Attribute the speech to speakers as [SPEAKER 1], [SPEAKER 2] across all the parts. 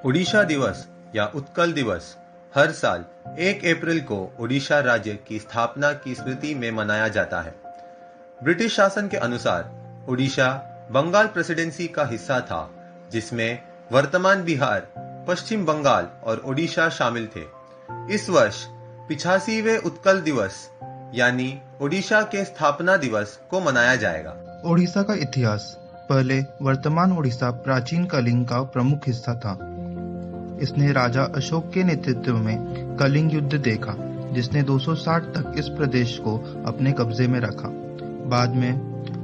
[SPEAKER 1] ओडिशा दिवस या उत्कल दिवस हर साल 1 अप्रैल को ओडिशा राज्य की स्थापना की स्मृति में मनाया जाता है। ब्रिटिश शासन के अनुसार ओडिशा बंगाल प्रेसिडेंसी का हिस्सा था, जिसमें वर्तमान बिहार, पश्चिम बंगाल और ओडिशा शामिल थे। इस वर्ष 85वें उत्कल दिवस यानी ओडिशा के स्थापना दिवस को मनाया जाएगा।
[SPEAKER 2] ओडिशा का इतिहास। पहले वर्तमान ओडिशा प्राचीन कलिंग का प्रमुख हिस्सा था। इसने राजा अशोक के नेतृत्व में कलिंग युद्ध देखा, जिसने 260 तक इस प्रदेश को अपने कब्जे में रखा। बाद में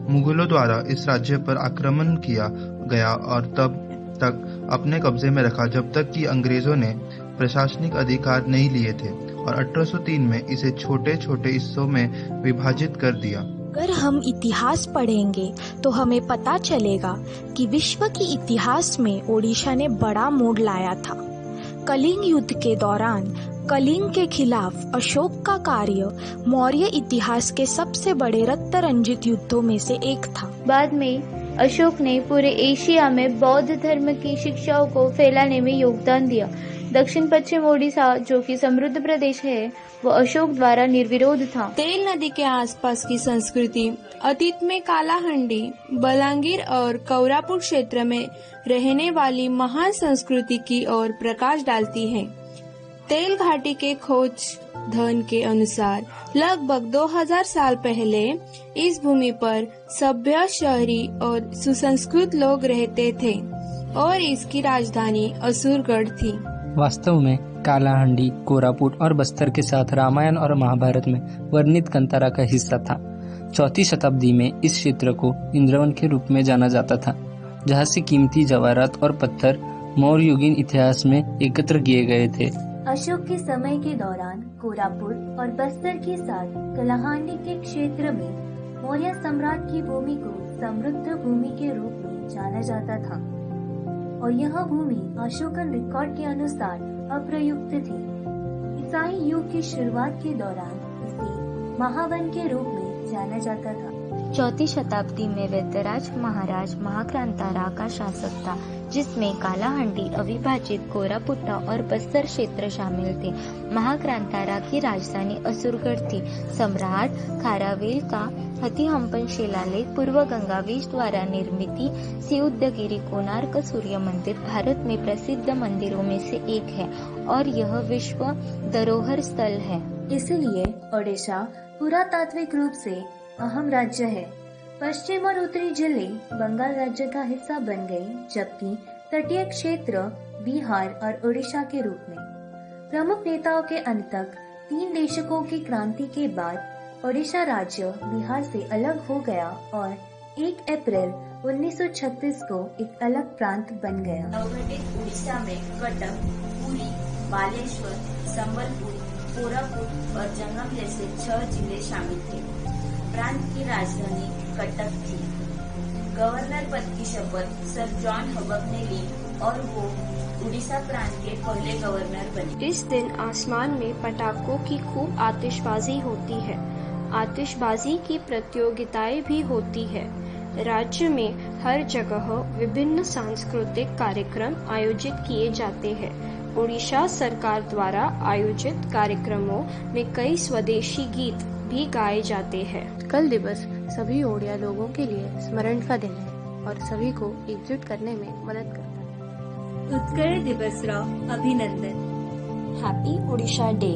[SPEAKER 2] मुगलों द्वारा इस राज्य पर आक्रमण किया गया और तब तक अपने कब्जे में रखा जब तक कि अंग्रेजों ने प्रशासनिक अधिकार नहीं लिए थे और 1803 में इसे छोटे छोटे हिस्सों में विभाजित कर दिया।
[SPEAKER 3] अगर हम इतिहास पढ़ेंगे तो हमें पता चलेगा कि विश्व के इतिहास में ओडिशा ने बड़ा मोड़ लाया था। कलिंग युद्ध के दौरान कलिंग के खिलाफ अशोक का कार्य मौर्य इतिहास के सबसे बड़े रक्त रंजित युद्धों में से एक था।
[SPEAKER 4] बाद में अशोक ने पूरे एशिया में बौद्ध धर्म की शिक्षाओं को फैलाने में योगदान दिया। दक्षिण पश्चिम ओडिशा, जो कि समृद्ध प्रदेश है, वो अशोक द्वारा निर्विरोध था।
[SPEAKER 5] तेल नदी के आसपास की संस्कृति अतीत में कालाहंडी, बलांगीर और कोरापुट क्षेत्र में रहने वाली महान संस्कृति की ओर प्रकाश डालती है। तेल घाटी के खोज धन के अनुसार लगभग 2000 साल पहले इस भूमि पर सभ्य, शहरी और सुसंस्कृत लोग रहते थे और इसकी राजधानी असुरगढ़ थी।
[SPEAKER 6] वास्तव में कालाहंडी, कोरापुट और बस्तर के साथ रामायण और महाभारत में वर्णित कंतारा का हिस्सा था। 4वीं शताब्दी में इस क्षेत्र को इंद्रवन के रूप में जाना जाता था, जहाँ से कीमती जवाहरात और पत्थर मौर्य युगीन इतिहास में एकत्र किए गए थे।
[SPEAKER 7] अशोक के समय के दौरान कोरापुट और बस्तर के साथ कालाहांडी के क्षेत्र में मौर्य सम्राट की भूमि को समृद्ध भूमि के रूप में जाना जाता था और यह भूमि अशोकन रिकॉर्ड के अनुसार अप्रयुक्त थी। ईसाई युग की शुरुआत के दौरान इसे महावन के रूप में जाना जाता था।
[SPEAKER 8] 4वीं शताब्दी में वैद्यराज महाराज महाक्रांतारा का शासक था, जिसमें कालाहांडी, अविभाजित कोरापुट्टा और बस्तर क्षेत्र शामिल थे। महाक्रांतारा की राजधानी असुरगढ़ थी। सम्राट खारावेल का हथिहंपन शिलालेख पूर्व गंगावेश द्वारा निर्मित सियुद्धगिरी कोणार्क सूर्य मंदिर भारत में प्रसिद्ध मंदिरों में से एक है और यह विश्व धरोहर स्थल है।
[SPEAKER 7] इसलिए ओडिशा पुरातात्विक रूप से अहम राज्य है। पश्चिम और उत्तरी जिले बंगाल राज्य का हिस्सा बन गए, जबकि तटीय क्षेत्र बिहार और उड़ीसा के रूप में। प्रमुख नेताओं के अंत तक 3 दशकों की क्रांति के बाद ओडिशा राज्य बिहार से अलग हो गया और 1 अप्रैल 1936 को एक अलग प्रांत बन गया।
[SPEAKER 9] नवगठित उड़ीसा में कटक, पुरी, बालेश्वर, संबलपुर, कोरापुट और जंगम जैसे 6 जिले शामिल थे। प्रांत की राजधानी कटक थी। गवर्नर पद की शपथ सर जॉन हबक ने ली और वो उड़ीसा प्रांत के पहले गवर्नर बने।
[SPEAKER 5] इस दिन आसमान में पटाखों की खूब आतिशबाजी होती है। आतिशबाजी की प्रतियोगिताएं भी होती है। राज्य में हर जगह विभिन्न सांस्कृतिक कार्यक्रम आयोजित किए जाते हैं। उड़ीसा सरकार द्वारा आयोजित कार्यक्रमों में कई स्वदेशी गीत भी गाए जाते हैं।
[SPEAKER 10] कल दिवस सभी ओडिया लोगों के लिए स्मरण का दिन है और सभी को एकजुट करने में मदद करता है।
[SPEAKER 9] उत्कल दिवस रा अभिनंदन।
[SPEAKER 3] Happy Odisha day.